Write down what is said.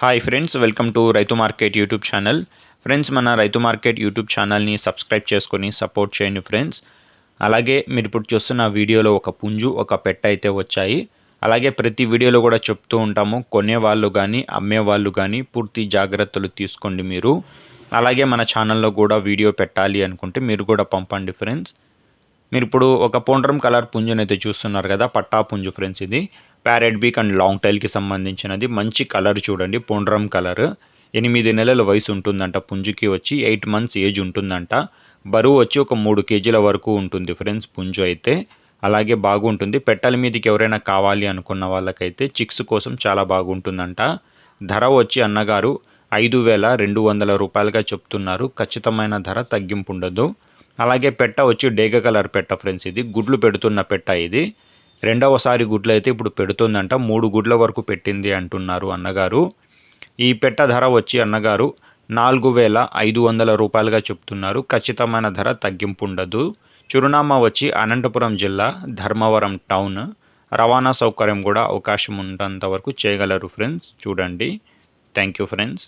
Hi friends, welcome to రైతు market YouTube channel. Friends, మన రైతు మార్కెట్ యూట్యూబ్ ఛానల్ని సబ్స్క్రైబ్ చేసుకొని సపోర్ట్ చేయండి ఫ్రెండ్స్. అలాగే మీరు ఇప్పుడు చూస్తున్న వీడియోలో ఒక పుంజు, ఒక పెట్ట అయితే వచ్చాయి. అలాగే ప్రతి వీడియోలో కూడా చెప్తూ ఉంటాము, కొనేవాళ్ళు కానీ అమ్మేవాళ్ళు కానీ పూర్తి జాగ్రత్తలు తీసుకోండి మీరు. అలాగే మన ఛానల్లో కూడా వీడియో పెట్టాలి అనుకుంటే మీరు కూడా పంపండి ఫ్రెండ్స్. మీరు ఇప్పుడు ఒక పొండ్రం కలర్ పుంజునైతే చూస్తున్నారు కదా, పట్టా పుంజు ఫ్రెండ్స్. ఇది ప్యారెట్ బీక్ అండ్ లాంగ్ టైల్కి సంబంధించినది. మంచి కలర్ చూడండి, పొండ్రం కలర్. 8 నెలల వయసు ఉంటుందంట పుంజుకి, వచ్చి 8 మంత్స్ ఏజ్ ఉంటుందంట. బరువు వచ్చి ఒక 3 కేజీల వరకు ఉంటుంది ఫ్రెండ్స్ పుంజు అయితే. అలాగే బాగుంటుంది. పెట్టెల మీదకి ఎవరైనా కావాలి అనుకున్న వాళ్ళకైతే చిక్స్ కోసం చాలా బాగుంటుందంట. ధర వచ్చి అన్నగారు 5,200 రూపాయలుగా చెప్తున్నారు. ఖచ్చితమైన ధర తగ్గింపు ఉండదు. అలాగే పెట్ట వచ్చి డేగ కలర్ పెట్ట ఫ్రెండ్స్. ఇది గుడ్లు పెడుతున్న పెట్ట. ఇది రెండవసారి గుడ్లు అయితే ఇప్పుడు పెడుతుందంట. 3 గుడ్ల వరకు పెట్టింది అంటున్నారు అన్నగారు. ఈ పెట్ట ధర వచ్చి అన్నగారు 4,500 రూపాయలుగా చెప్తున్నారు. ఖచ్చితమైన ధర తగ్గింపు ఉండదు. చిరునామా వచ్చి అనంతపురం జిల్లా, ధర్మవరం టౌన్. రవాణా సౌకర్యం కూడా అవకాశం ఉన్నంత వరకు చేయగలరు ఫ్రెండ్స్. చూడండి. Thank you friends.